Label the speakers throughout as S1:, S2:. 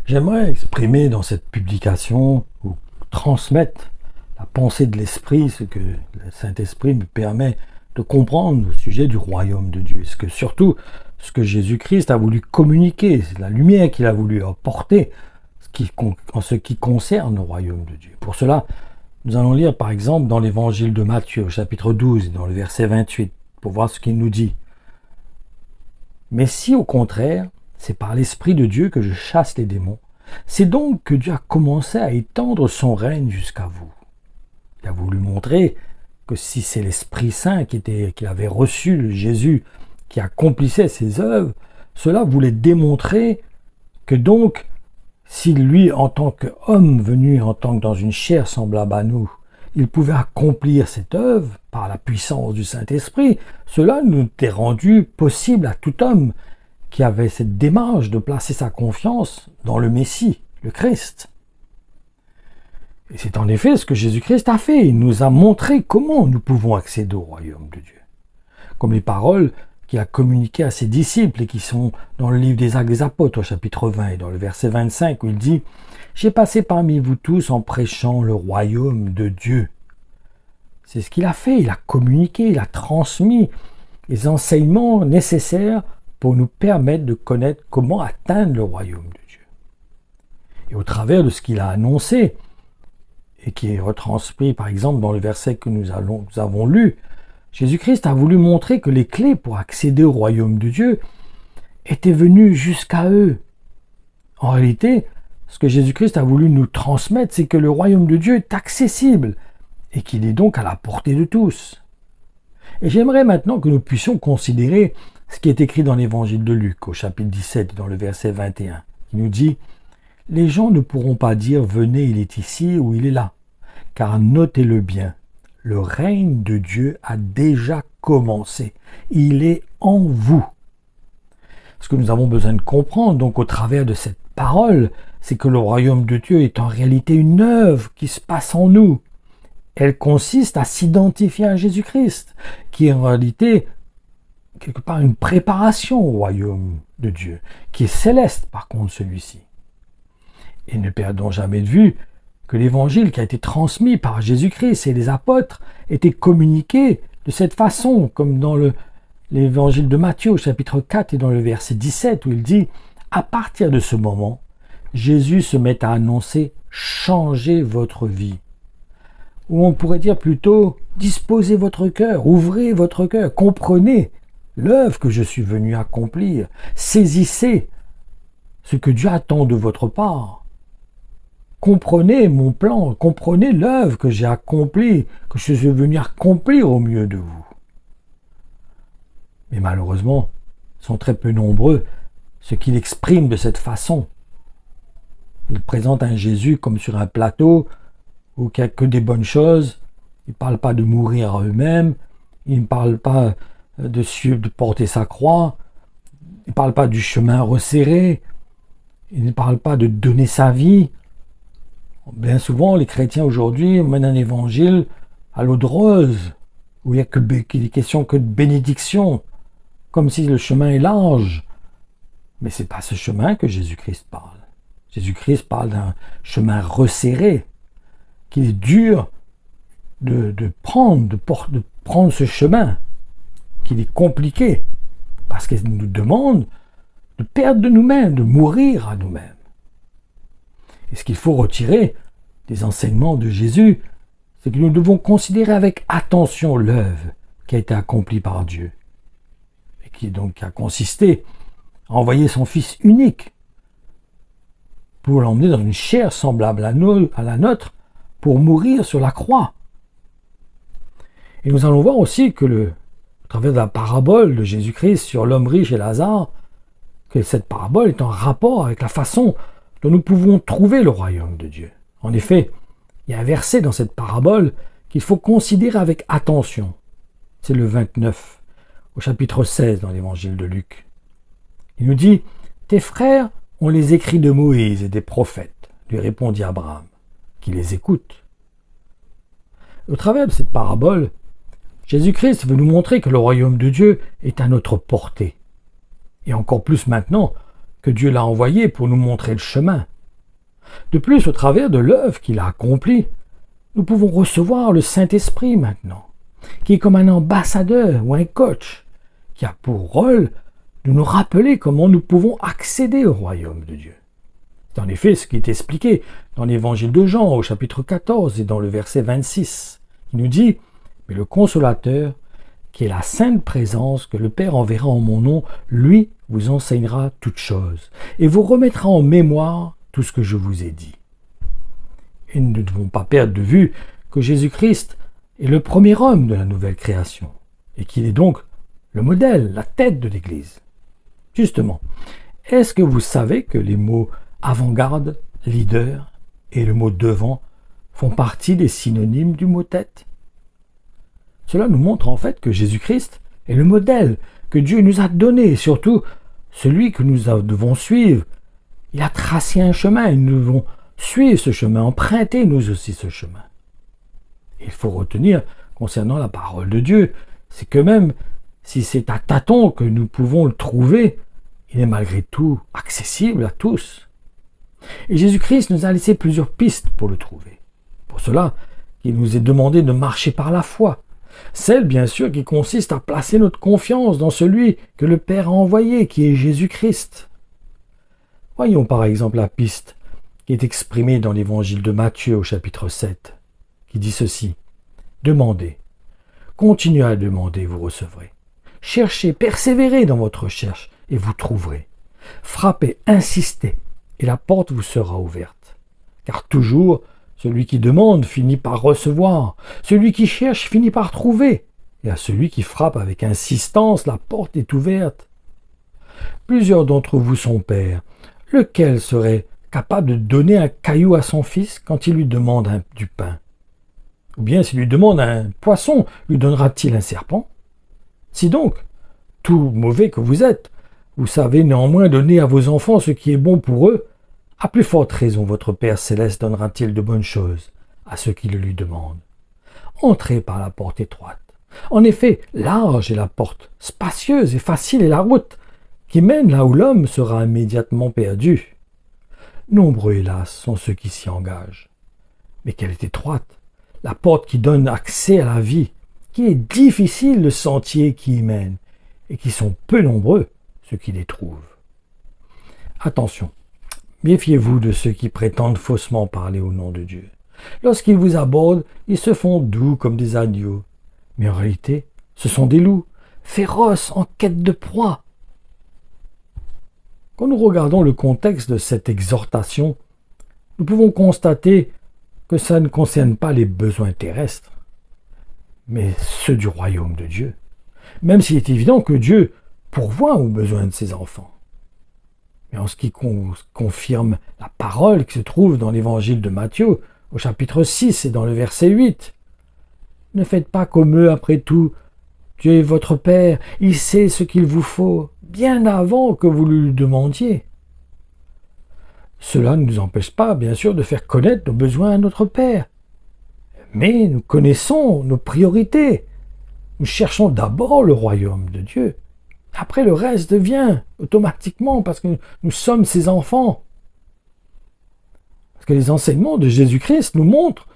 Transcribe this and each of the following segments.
S1: J'aimerais exprimer dans cette publication ou transmettre la pensée de l'Esprit, ce que le Saint-Esprit me permet de comprendre au sujet du royaume de Dieu. Surtout ce que Jésus-Christ a voulu communiquer, c'est la lumière qu'il a voulu apporter en ce qui concerne le royaume de Dieu. Pour cela, nous allons lire par exemple dans l'évangile de Matthieu, chapitre 12, dans le verset 28, pour voir ce qu'il nous dit. Mais si au contraire, c'est par l'Esprit de Dieu que je chasse les démons, c'est donc que Dieu a commencé à étendre son règne jusqu'à vous. Il a voulu montrer que si c'est l'Esprit Saint qui avait reçu Jésus, qui accomplissait ses œuvres, cela voulait démontrer que donc, si lui, en tant qu'homme venu en tant que dans une chair semblable à nous, il pouvait accomplir cette œuvre par la puissance du Saint-Esprit, cela nous était rendu possible à tout homme qui avait cette démarche de placer sa confiance dans le Messie, le Christ. Et c'est en effet ce que Jésus-Christ a fait. Il nous a montré comment nous pouvons accéder au royaume de Dieu. Comme les paroles qu'il a communiquées à ses disciples et qui sont dans le livre des Actes des Apôtres, au chapitre 20 et dans le verset 25, où il dit « J'ai passé parmi vous tous en prêchant le royaume de Dieu ». C'est ce qu'il a fait. Il a communiqué, il a transmis les enseignements nécessaires pour nous permettre de connaître comment atteindre le royaume de Dieu. Et au travers de ce qu'il a annoncé, et qui est retranscrit par exemple dans le verset que nous avons lu, Jésus-Christ a voulu montrer que les clés pour accéder au royaume de Dieu étaient venues jusqu'à eux. En réalité, ce que Jésus-Christ a voulu nous transmettre, c'est que le royaume de Dieu est accessible et qu'il est donc à la portée de tous. Et j'aimerais maintenant que nous puissions considérer ce qui est écrit dans l'évangile de Luc, au chapitre 17, dans le verset 21, qui nous dit « Les gens ne pourront pas dire « Venez, il est ici » ou « Il est là », car notez-le bien, le règne de Dieu a déjà commencé. Il est en vous. Ce que nous avons besoin de comprendre, donc au travers de cette parole, c'est que le royaume de Dieu est en réalité une œuvre qui se passe en nous. Elle consiste à s'identifier à Jésus-Christ, qui est en réalité quelque part une préparation au royaume de Dieu, qui est céleste par contre celui-ci. Et ne perdons jamais de vue que l'évangile qui a été transmis par Jésus-Christ et les apôtres était communiqué de cette façon, comme dans l'évangile de Matthieu au chapitre 4 et dans le verset 17 où il dit « À partir de ce moment, Jésus se met à annoncer « Changez votre vie ». Ou on pourrait dire plutôt « Disposez votre cœur, ouvrez votre cœur, comprenez l'œuvre que je suis venu accomplir, saisissez ce que Dieu attend de votre part. Comprenez mon plan, comprenez l'œuvre que j'ai accomplie, que je suis venu accomplir au milieu de vous. » Mais malheureusement, sont très peu nombreux ceux qui l'expriment de cette façon. Ils présentent un Jésus comme sur un plateau où il n'y a que des bonnes choses. Ils ne parlent pas de mourir à eux-mêmes. Ils ne parlent pas de porter sa croix. Ils ne parlent pas du chemin resserré. Ils ne parlent pas de donner sa vie. Bien souvent, les chrétiens aujourd'hui mènent un évangile à l'eau de rose, où il n'y a des questions que de bénédiction, comme si le chemin est large. Mais ce n'est pas ce chemin que Jésus-Christ parle. Jésus-Christ parle d'un chemin resserré, qu'il est dur de prendre ce chemin, qu'il est compliqué, parce qu'il nous demande de perdre de nous-mêmes, de mourir à nous-mêmes. Et ce qu'il faut retirer des enseignements de Jésus, c'est que nous devons considérer avec attention l'œuvre qui a été accomplie par Dieu, et qui a consisté à envoyer son Fils unique pour l'emmener dans une chair semblable à la nôtre, pour mourir sur la croix. Et nous allons voir aussi que à travers la parabole de Jésus-Christ sur l'homme riche et Lazare, que cette parabole est en rapport avec la façon dont nous pouvons trouver le royaume de Dieu. En effet, il y a un verset dans cette parabole qu'il faut considérer avec attention. C'est le 29, au chapitre 16 dans l'évangile de Luc. Il nous dit « Tes frères ont les écrits de Moïse et des prophètes, lui répondit Abraham, qui les écoute. » Au travers de cette parabole, Jésus-Christ veut nous montrer que le royaume de Dieu est à notre portée. Et encore plus maintenant que Dieu l'a envoyé pour nous montrer le chemin, De plus, au travers de l'œuvre qu'il a accomplie, nous pouvons recevoir le Saint-Esprit maintenant, qui est comme un ambassadeur ou un coach, qui a pour rôle de nous rappeler comment nous pouvons accéder au royaume de Dieu. C'est en effet ce qui est expliqué dans l'évangile de Jean au chapitre 14 et dans le verset 26, qui nous dit « Mais le Consolateur, qui est la sainte présence que le Père enverra en mon nom, lui vous enseignera toutes choses et vous remettra en mémoire tout ce que je vous ai dit. » Et nous ne devons pas perdre de vue que Jésus-Christ est le premier homme de la nouvelle création et qu'il est donc le modèle, la tête de l'Église. Justement, est-ce que vous savez que les mots avant-garde, leader et le mot devant font partie des synonymes du mot tête? Cela nous montre en fait que Jésus-Christ est le modèle que Dieu nous a donné et surtout celui que nous devons suivre. Il a tracé un chemin et nous devons suivre ce chemin, emprunter nous aussi ce chemin. Il faut retenir concernant la parole de Dieu, c'est que même si c'est à tâtons que nous pouvons le trouver, il est malgré tout accessible à tous. Et Jésus-Christ nous a laissé plusieurs pistes pour le trouver. Pour cela, il nous est demandé de marcher par la foi. Celle, bien sûr, qui consiste à placer notre confiance dans celui que le Père a envoyé, qui est Jésus-Christ. Voyons par exemple la piste qui est exprimée dans l'évangile de Matthieu au chapitre 7, qui dit ceci. Demandez. Continuez à demander, vous recevrez. Cherchez, persévérez dans votre recherche, et vous trouverez. Frappez, insistez, et la porte vous sera ouverte. Car toujours, celui qui demande finit par recevoir, celui qui cherche finit par trouver, et à celui qui frappe avec insistance, la porte est ouverte. Plusieurs d'entre vous sont pères. Lequel serait capable de donner un caillou à son fils quand il lui demande du pain? Ou bien s'il lui demande un poisson, lui donnera-t-il un serpent? Si donc, tout mauvais que vous êtes, vous savez néanmoins donner à vos enfants ce qui est bon pour eux, à plus forte raison votre Père céleste donnera-t-il de bonnes choses à ceux qui le lui demandent. Entrez par la porte étroite. En effet, large est la porte, spacieuse et facile est la route, qui mène là où l'homme sera immédiatement perdu. Nombreux, hélas, sont ceux qui s'y engagent. Mais qu'elle est étroite, la porte qui donne accès à la vie, qu'il est difficile le sentier qui y mène, et qui sont peu nombreux ceux qui les trouvent. Attention, méfiez-vous de ceux qui prétendent faussement parler au nom de Dieu. Lorsqu'ils vous abordent, ils se font doux comme des agneaux, mais en réalité, ce sont des loups, féroces en quête de proie. Quand nous regardons le contexte de cette exhortation, nous pouvons constater que ça ne concerne pas les besoins terrestres, mais ceux du royaume de Dieu, même s'il est évident que Dieu pourvoit aux besoins de ses enfants. Mais en ce qui confirme la parole qui se trouve dans l'évangile de Matthieu, au chapitre 6 et dans le verset 8, ne faites pas comme eux après tout. Dieu est votre Père, il sait ce qu'il vous faut, bien avant que vous lui demandiez. Cela ne nous empêche pas, bien sûr, de faire connaître nos besoins à notre Père. Mais nous connaissons nos priorités. Nous cherchons d'abord le royaume de Dieu. Après, le reste vient automatiquement parce que nous sommes ses enfants. Parce que les enseignements de Jésus-Christ nous montrent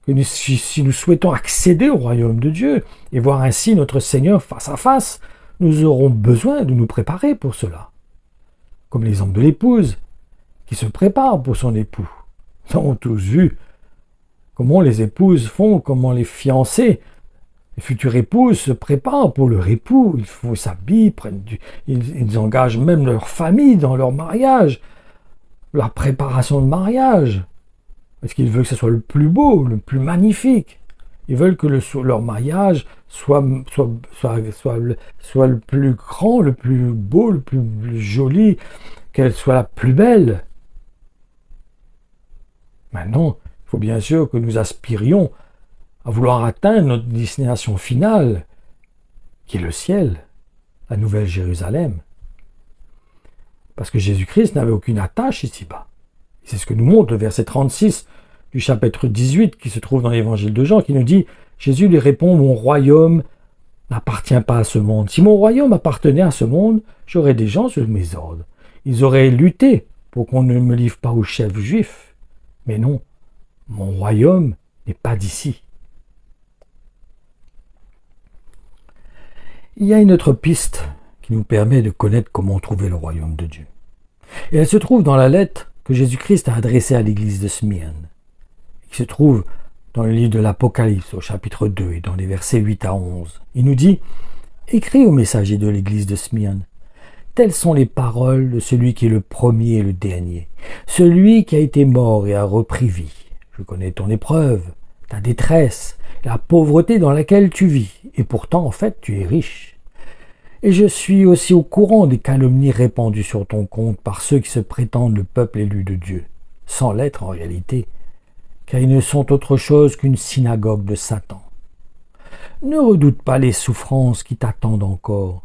S1: que si nous souhaitons accéder au royaume de Dieu et voir ainsi notre Seigneur face à face, nous aurons besoin de nous préparer pour cela. Comme l'exemple de l'épouse qui se prépare pour son époux. Nous avons tous vu comment les épouses font, comment les fiancés, les futures épouses se préparent pour leur époux. Ils s'habillent, ils engagent même leur famille dans leur mariage, leur préparation de mariage. Parce qu'ils veulent que ce soit le plus beau, le plus magnifique. Ils veulent que leur mariage soit le plus grand, le plus beau, le plus joli, qu'elle soit la plus belle. Maintenant, il faut bien sûr que nous aspirions à vouloir atteindre notre destination finale, qui est le ciel, la Nouvelle Jérusalem. Parce que Jésus-Christ n'avait aucune attache ici-bas. C'est ce que nous montre le verset 36 du chapitre 18 qui se trouve dans l'évangile de Jean, qui nous dit « Jésus lui répond, mon royaume n'appartient pas à ce monde. Si mon royaume appartenait à ce monde, j'aurais des gens sur mes ordres. Ils auraient lutté pour qu'on ne me livre pas aux chefs juifs. Mais non, mon royaume n'est pas d'ici. Il y a une autre piste qui nous permet de connaître comment trouver le royaume de Dieu. Et elle se trouve dans la lettre que Jésus-Christ a adressée à l'église de Smyrne, qui se trouve dans le livre de l'Apocalypse au chapitre 2 et dans les versets 8 à 11. Il nous dit « Écris au messager de l'église de Smyrne. Telles sont les paroles de celui qui est le premier et le dernier, celui qui a été mort et a repris vie. Je connais ton épreuve, ta détresse, la pauvreté dans laquelle tu vis, et pourtant, en fait, tu es riche. Et je suis aussi au courant des calomnies répandues sur ton compte par ceux qui se prétendent le peuple élu de Dieu, sans l'être en réalité, car ils ne sont autre chose qu'une synagogue de Satan. Ne redoute pas les souffrances qui t'attendent encore.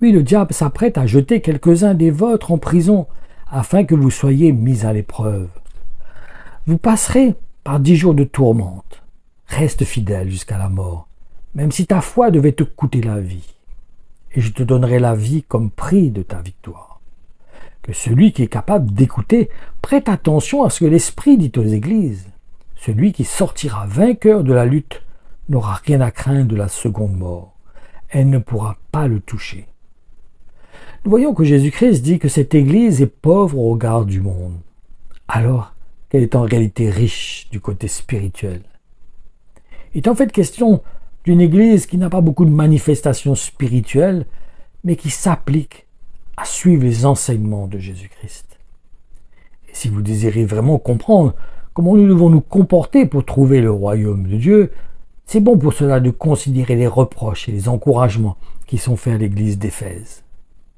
S1: Oui, le diable s'apprête à jeter quelques-uns des vôtres en prison, afin que vous soyez mis à l'épreuve. Vous passerez par 10 jours de tourmente. Reste fidèle jusqu'à la mort, même si ta foi devait te coûter la vie. Et je te donnerai la vie comme prix de ta victoire. Que celui qui est capable d'écouter prête attention à ce que l'Esprit dit aux églises. Celui qui sortira vainqueur de la lutte n'aura rien à craindre de la seconde mort. Elle ne pourra pas le toucher. Nous voyons que Jésus-Christ dit que cette Église est pauvre au regard du monde, alors qu'elle est en réalité riche du côté spirituel. Il est en fait question d'une Église qui n'a pas beaucoup de manifestations spirituelles, mais qui s'applique à suivre les enseignements de Jésus-Christ. Et si vous désirez vraiment comprendre comment nous devons nous comporter pour trouver le royaume de Dieu, c'est bon pour cela de considérer les reproches et les encouragements qui sont faits à l'église d'Éphèse.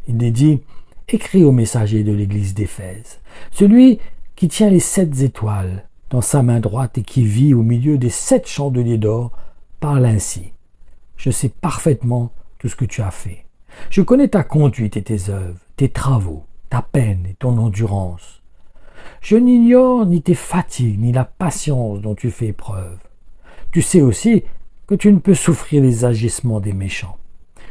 S1: Il est dit « Écris au messager de l'église d'Éphèse, celui qui tient les 7 étoiles dans sa main droite et qui vit au milieu des 7 chandeliers d'or, parle ainsi. Je sais parfaitement tout ce que tu as fait. Je connais ta conduite et tes œuvres, tes travaux, ta peine et ton endurance. Je n'ignore ni tes fatigues, ni la patience dont tu fais preuve. Tu sais aussi que tu ne peux souffrir les agissements des méchants.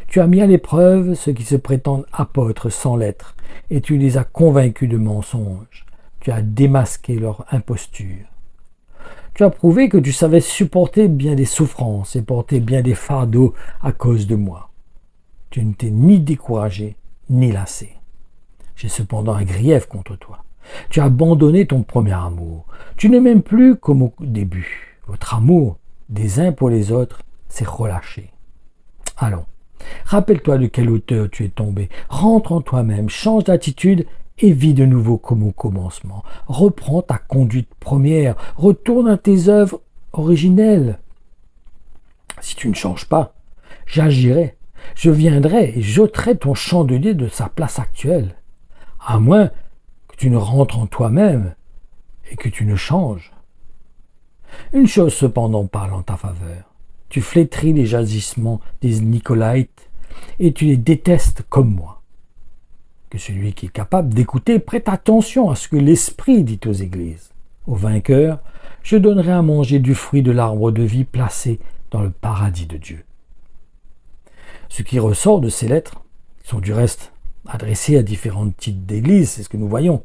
S1: Tu as mis à l'épreuve ceux qui se prétendent apôtres sans l'être, et tu les as convaincus de mensonges. Tu as démasqué leur imposture. Tu as prouvé que tu savais supporter bien des souffrances et porter bien des fardeaux à cause de moi. Tu ne t'es ni découragé, ni lassé. J'ai cependant un grief contre toi. Tu as abandonné ton premier amour. Tu ne m'aimes plus comme au début. Votre amour des uns pour les autres s'est relâché. Allons, rappelle-toi de quelle hauteur tu es tombé. Rentre en toi-même, change d'attitude et vis de nouveau comme au commencement. Reprends ta conduite première, retourne à tes œuvres originelles. Si tu ne changes pas, j'agirai, je viendrai et j'ôterai ton chandelier de sa place actuelle, à moins que tu ne rentres en toi-même et que tu ne changes. Une chose cependant parle en ta faveur. Tu flétris les agissements des Nicolaïtes et tu les détestes comme moi. Que celui qui est capable d'écouter prête attention à ce que l'Esprit dit aux églises. Au vainqueur, je donnerai à manger du fruit de l'arbre de vie placé dans le paradis de Dieu. Ce qui ressort de ces lettres sont du reste adressées à différents types d'églises, c'est ce que nous voyons.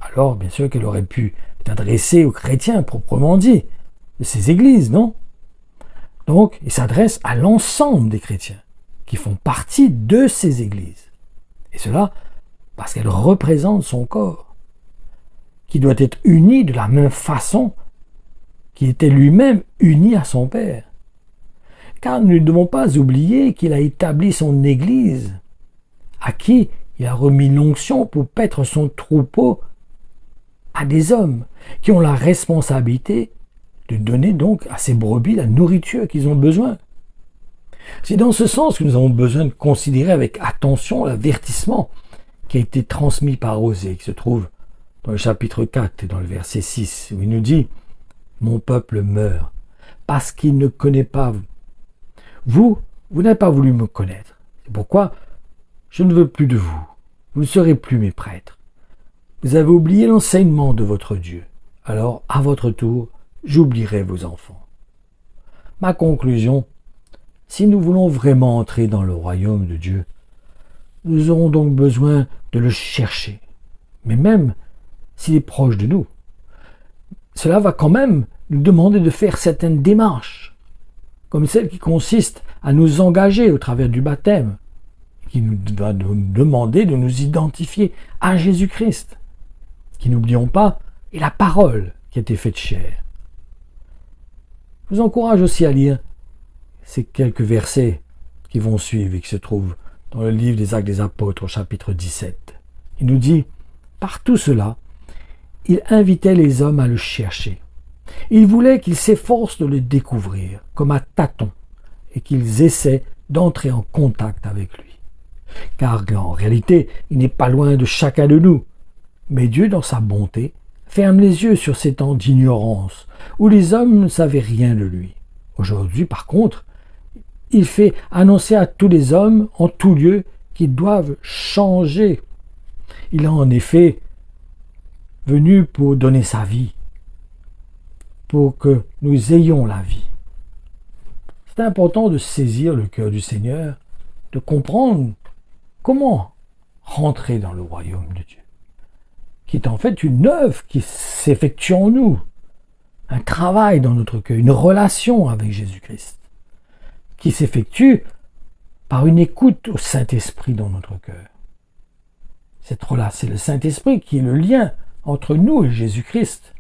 S1: Alors, bien sûr qu'elle aurait pu être adressée aux chrétiens proprement dit, de ces églises, non? Donc, il s'adresse à l'ensemble des chrétiens qui font partie de ces églises. Et cela parce qu'elles représentent son corps, qui doit être uni de la même façon qu'il était lui-même uni à son Père. Car nous ne devons pas oublier qu'il a établi son Église, à qui il a remis l'onction pour paître son troupeau à des hommes qui ont la responsabilité de donner donc à ces brebis la nourriture qu'ils ont besoin. C'est dans ce sens que nous avons besoin de considérer avec attention l'avertissement qui a été transmis par Osée, qui se trouve dans le chapitre 4 et dans le verset 6, où il nous dit « Mon peuple meurt parce qu'il ne connaît pas vous. Vous n'avez pas voulu me connaître. C'est pourquoi je ne veux plus de vous. Vous ne serez plus mes prêtres. Vous avez oublié l'enseignement de votre Dieu. Alors, à votre tour, j'oublierai vos enfants. » Ma conclusion, si nous voulons vraiment entrer dans le royaume de Dieu, nous aurons donc besoin de le chercher. Mais même s'il est proche de nous, cela va quand même nous demander de faire certaines démarches, comme celle qui consiste à nous engager au travers du baptême, qui nous va nous demander de nous identifier à Jésus-Christ, qui, n'oublions pas, est la parole qui a été faite chair. Je vous encourage aussi à lire ces quelques versets qui vont suivre et qui se trouvent dans le livre des Actes des Apôtres au chapitre 17. Il nous dit, par tout cela, il invitait les hommes à le chercher. Il voulait qu'ils s'efforcent de le découvrir, comme à tâtons, et qu'ils essaient d'entrer en contact avec lui. Car en réalité, il n'est pas loin de chacun de nous. Mais Dieu, dans sa bonté, ferme les yeux sur ces temps d'ignorance, où les hommes ne savaient rien de lui. Aujourd'hui, par contre, il fait annoncer à tous les hommes, en tout lieu, qu'ils doivent changer. Il est en effet venu pour donner sa vie, pour que nous ayons la vie. C'est important de saisir le cœur du Seigneur, de comprendre comment rentrer dans le royaume de Dieu, qui est en fait une œuvre qui s'effectue en nous, un travail dans notre cœur, une relation avec Jésus-Christ, qui s'effectue par une écoute au Saint-Esprit dans notre cœur. C'est le Saint-Esprit qui est le lien entre nous et Jésus-Christ.